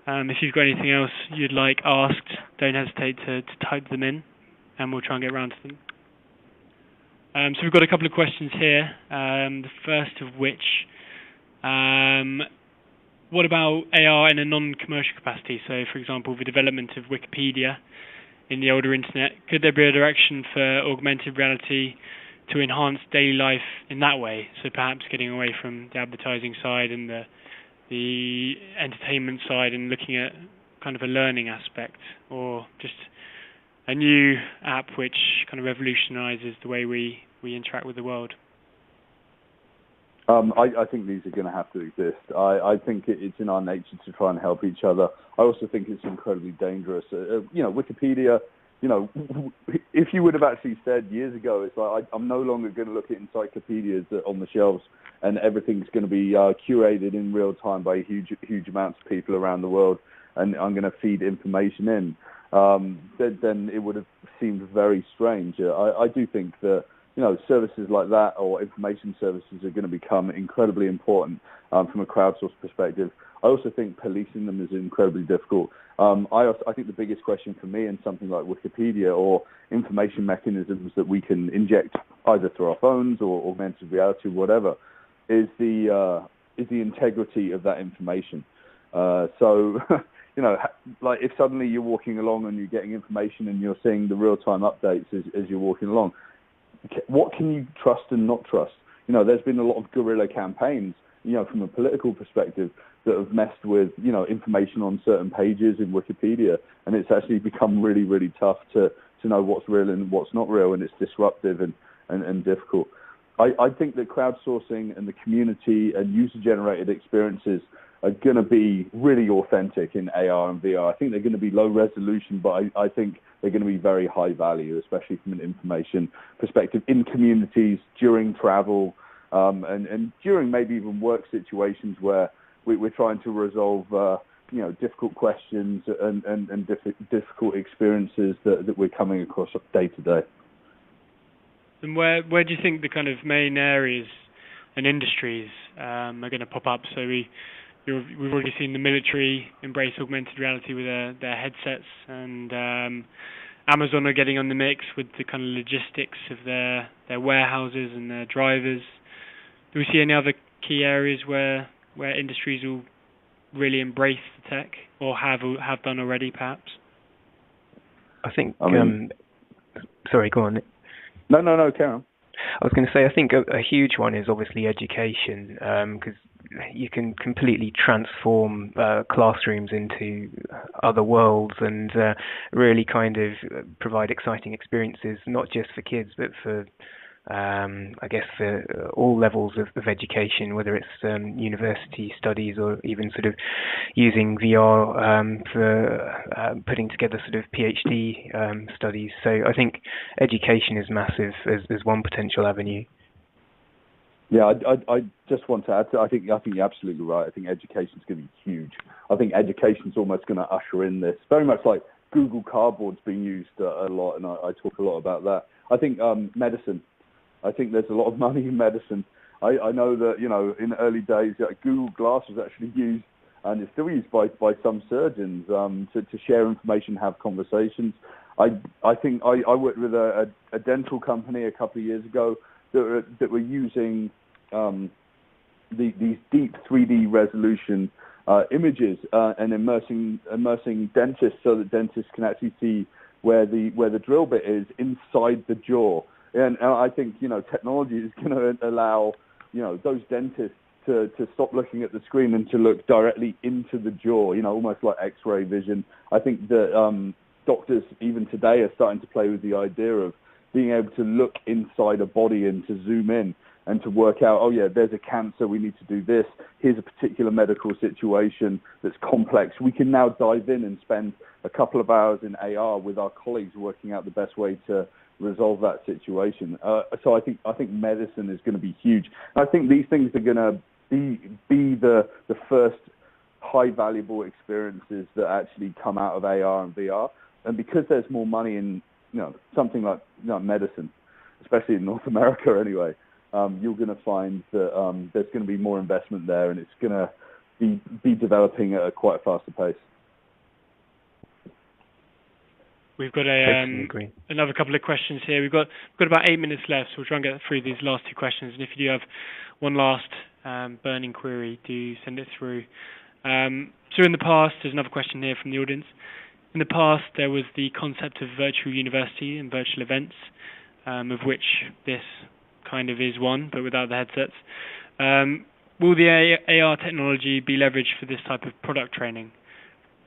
If you've got anything else you'd like asked, don't hesitate to type them in, and we'll try and get around to them. So we've got a couple of questions here. The first of which, what about AR in a non-commercial capacity? So, for example, the development of Wikipedia in the older internet. Could there be a direction for augmented reality to enhance daily life in that way? So perhaps getting away from the advertising side and the entertainment side and looking at kind of a learning aspect, or just a new app which kind of revolutionizes the way we interact with the world. I think these are going to have to exist. I think it's in our nature to try and help each other. I also think it's incredibly dangerous. Wikipedia, if you would have actually said years ago, it's like I'm no longer going to look at encyclopedias on the shelves and everything's going to be curated in real time by huge amounts of people around the world, and I'm going to feed information in, then it would have seemed very strange. I do think that services like that or information services are going to become incredibly important from a crowdsourced perspective. I also think policing them is incredibly difficult. I think the biggest question for me in something like Wikipedia or information mechanisms that we can inject either through our phones or augmented reality or whatever is the integrity of that information. Like if suddenly you're walking along and you're getting information and you're seeing the real-time updates as you're walking along, what can you trust and not trust? There's been a lot of guerrilla campaigns, from a political perspective, that have messed with, information on certain pages in Wikipedia, and it's actually become really, really tough to know what's real and what's not real, and it's disruptive and difficult. I think that crowdsourcing and the community and user-generated experiences are going to be really authentic in AR and VR. I think they're going to be low resolution, but I think they're going to be very high value, especially from an information perspective in communities, during travel, and during maybe even work situations where we're trying to resolve difficult questions and difficult experiences that we're coming across day to day. And where do you think the kind of main areas and industries are going to pop up? So we've already seen the military embrace augmented reality with their headsets, and Amazon are getting on the mix with the kind of logistics of their warehouses and their drivers. Do we see any other key areas where industries will really embrace the tech, or have done already, perhaps? I think. Sorry, go on. No, carry on. I was going to say, I think a huge one is obviously education, because you can completely transform classrooms into other worlds and really kind of provide exciting experiences, not just for kids, but for I guess for all levels of education, whether it's university studies or even sort of using VR for putting together sort of PhD studies. So I think education is massive as one potential avenue. Yeah, I just want to add I think you're absolutely right. I think education's going to be huge. I think education's almost going to usher in this, very much like Google Cardboard's being used a lot, and I talk a lot about that. I think medicine. I think there's a lot of money in medicine. I know that, in the early days, Google Glass was actually used, and it's still used by some surgeons to share information, have conversations. I think I worked with a dental company a couple of years ago that were using these deep 3D resolution images and immersing dentists so that dentists can actually see where the drill bit is inside the jaw. And I think, technology is going to allow, those dentists to stop looking at the screen and to look directly into the jaw, almost like X-ray vision. I think that doctors even today are starting to play with the idea of being able to look inside a body and to zoom in and to work out, oh yeah, there's a cancer, we need to do this, here's a particular medical situation that's complex. We can now dive in and spend a couple of hours in AR with our colleagues working out the best way to resolve that situation. So I think medicine is going to be huge. I think these things are going to be the first high valuable experiences that actually come out of AR and VR. And because there's more money in something like medicine, especially in North America anyway, you're going to find that there's going to be more investment there, and it's going to be developing at a quite faster pace. We've got another couple of questions here. We've got about 8 minutes left, so we'll try and get through these last two questions. And if you do have one last burning query, do send it through. So in the past, there's another question here from the audience. In the past, there was the concept of virtual university and virtual events, of which this kind of is one, but without the headsets. Will the AR technology be leveraged for this type of product training?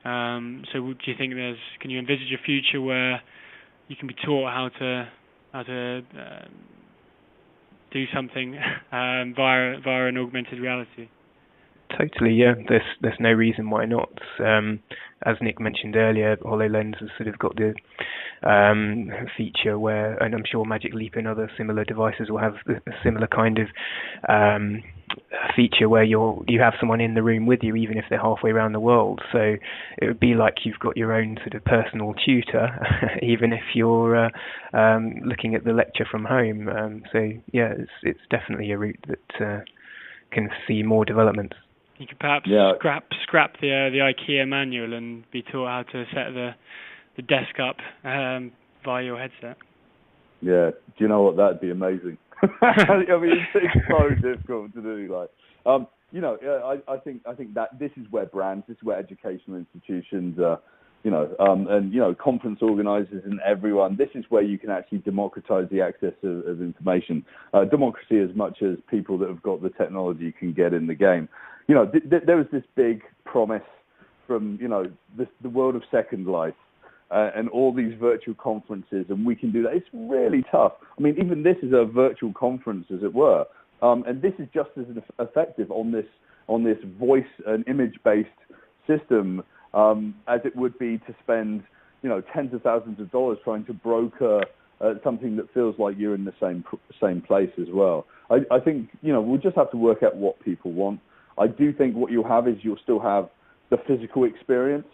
So do you think can you envisage a future where you can be taught how to do something via an augmented reality? Totally, yeah. There's no reason why not. As Nick mentioned earlier, HoloLens has sort of got the feature where, and I'm sure Magic Leap and other similar devices will have a similar kind of feature where you have someone in the room with you, even if they're halfway around the world. So it would be like you've got your own sort of personal tutor, even if you're looking at the lecture from home. So yeah, it's definitely a route that can see more developments. You could perhaps scrap the IKEA manual and be taught how to set the desk up via your headset. Yeah, do you know what? That'd be amazing. I mean, it's so difficult to do. I think that this is where brands, this is where educational institutions, conference organisers and everyone, this is where you can actually democratize the access of information. Democracy as much as people that have got the technology can get in the game. There was this big promise from, the world of Second Life and all these virtual conferences, and we can do that. It's really tough. I mean, even this is a virtual conference, as it were, and this is just as effective on this voice and image-based system as it would be to spend, tens of thousands of dollars trying to broker something that feels like you're in the same place as well. I think, we'll just have to work out what people want. I do think what you'll have is you'll still have the physical experience.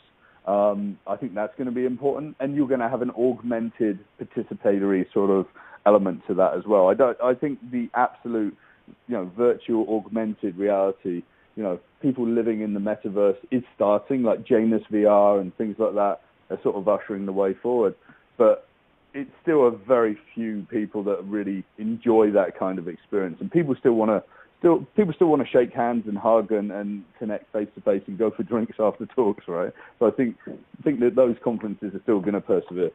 I think that's going to be important, and you're going to have an augmented participatory sort of element to that as well. I think the absolute, virtual augmented reality, people living in the metaverse is starting, like Janus VR and things like that are sort of ushering the way forward. But it's still a very few people that really enjoy that kind of experience, and people still want to shake hands and hug and connect face to face and go for drinks after talks, right? So I think that those conferences are still going to persevere.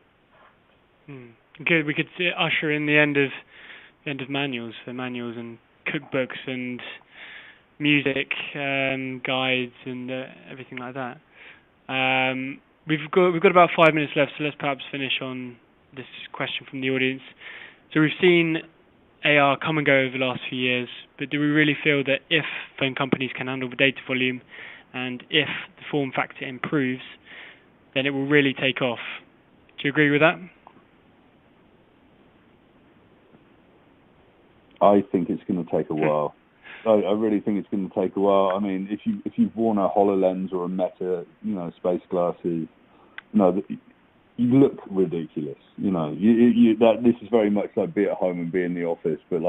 Good. We could usher in the end of manuals and cookbooks and music guides and everything like that. We've got about 5 minutes left, so let's perhaps finish on this question from the audience. So we've seen AR come and go over the last few years, but do we really feel that if phone companies can handle the data volume and if the form factor improves, then it will really take off? Do you agree with that? I think it's going to take a while. I really think it's going to take a while. I mean, if you've worn a HoloLens or a Meta, space glasses, you look ridiculous. This is very much like be at home and be in the office, but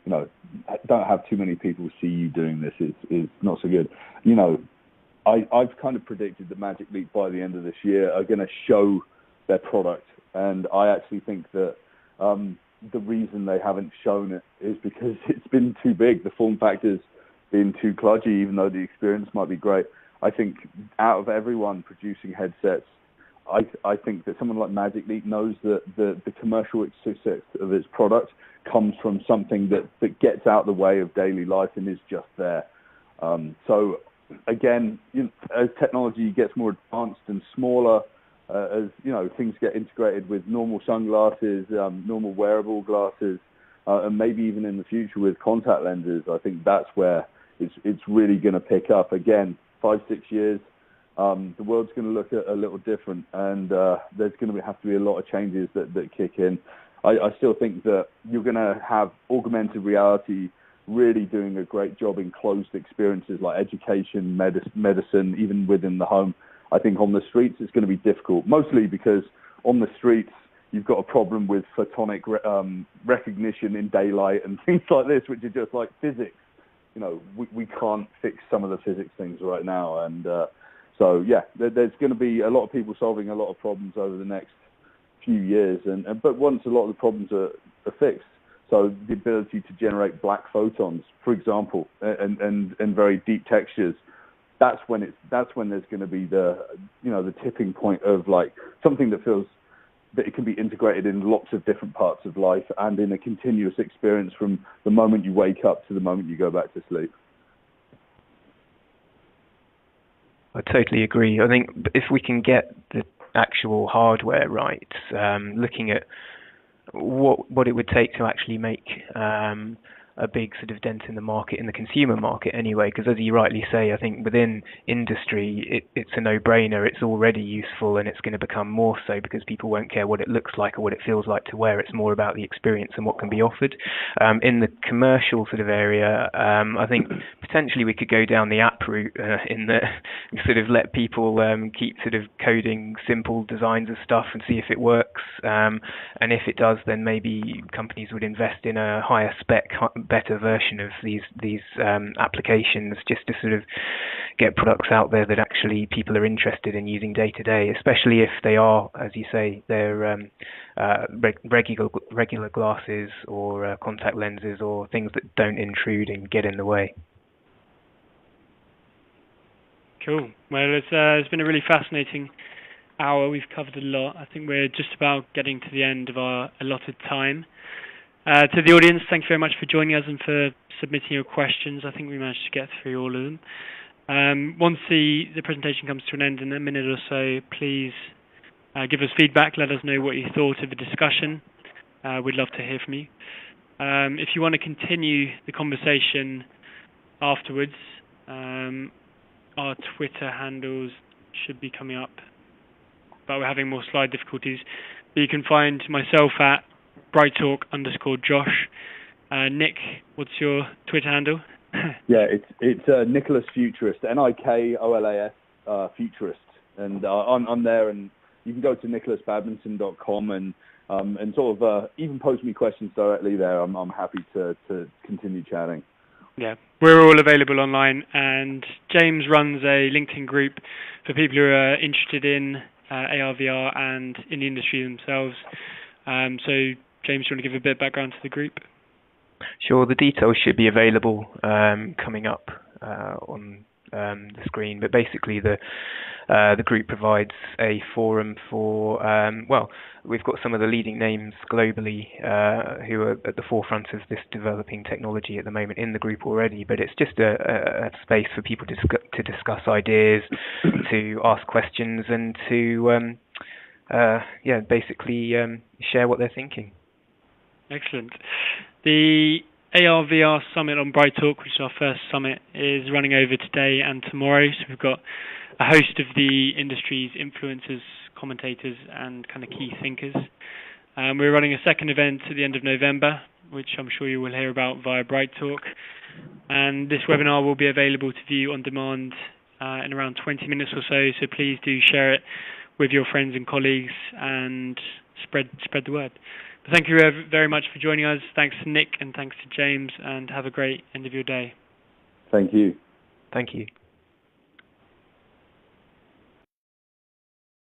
don't have too many people see you doing this. It's not so good. I've kind of predicted that Magic Leap by the end of this year are going to show their product, and I actually think that the reason they haven't shown it is because it's been too big. The form factor's been too kludgy, even though the experience might be great. I think out of everyone producing headsets, I think that someone like Magic Leap knows that the commercial success of its product comes from something that gets out the way of daily life and is just there. So again, as technology gets more advanced and smaller, as things get integrated with normal sunglasses, normal wearable glasses, and maybe even in the future with contact lenses. I think that's where it's really going to pick up. Again, 5-6 years, the world's going to look a little different, and there's going to have to be a lot of changes that kick in. I still think that you're going to have augmented reality really doing a great job in closed experiences like education, medicine, even within the home. I think on the streets it's going to be difficult, mostly because on the streets you've got a problem with photonic recognition in daylight and things like this, which are just like physics. You know, we can't fix some of the physics things right now. And so, yeah, there's going to be a lot of people solving a lot of problems over the next few years. But once a lot of the problems are fixed, so the ability to generate black photons, for example, and very deep textures, that's when there's going to be the tipping point of like something that feels that it can be integrated in lots of different parts of life and in a continuous experience from the moment you wake up to the moment you go back to sleep. I totally agree. I think if we can get the actual hardware right, looking at what it would take to actually make a big sort of dent in the market, in the consumer market anyway, because as you rightly say, I think within industry it's a no-brainer. It's already useful, and it's going to become more so because people won't care what it looks like or what it feels like to wear. It's more about the experience and what can be offered. In the commercial sort of area, I think potentially we could go down the app route in the sort of let people keep sort of coding simple designs of stuff and see if it works, and if it does, then maybe companies would invest in a higher spec, better version of these applications, just to sort of get products out there that actually people are interested in using day to day, especially if they are, as you say, they're regular glasses or contact lenses or things that don't intrude and get in the way. Cool. Well, it's been a really fascinating hour. We've covered a lot. I think we're just about getting to the end of our allotted time. To the audience, thank you very much for joining us and for submitting your questions. I think we managed to get through all of them. Once the presentation comes to an end in a minute or so, please give us feedback. Let us know what you thought of the discussion. We'd love to hear from you. If you want to continue the conversation afterwards, our Twitter handles should be coming up, but we're having more slide difficulties. But you can find myself at BrightTalk_Josh. Nick, what's your Twitter handle? Yeah, it's Nicholas Futurist, NIKOLAS Futurist, and I'm there, and you can go to nicholasbadminton.com and sort of even post me questions directly there. I'm happy to continue chatting. Yeah, we're all available online, and James runs a LinkedIn group for people who are interested in AR, VR, and in the industry themselves. So, James, do you want to give a bit of background to the group? Sure, the details should be available coming up on the screen, but basically the group provides a forum for, we've got some of the leading names globally who are at the forefront of this developing technology at the moment in the group already, but it's just a space for people to discuss ideas, to ask questions, and to basically share what they're thinking. Excellent. The AR/VR Summit on Bright Talk, which is our first summit, is running over today and tomorrow. So we've got a host of the industry's influencers, commentators, and kind of key thinkers. We're running a second event at the end of November, which I'm sure you will hear about via Bright Talk. And this webinar will be available to view on demand in around 20 minutes or so. So please do share it with your friends and colleagues and spread the word. But thank you very much for joining us. Thanks to Nick and thanks to James, and have a great end of your day. Thank you. Thank you.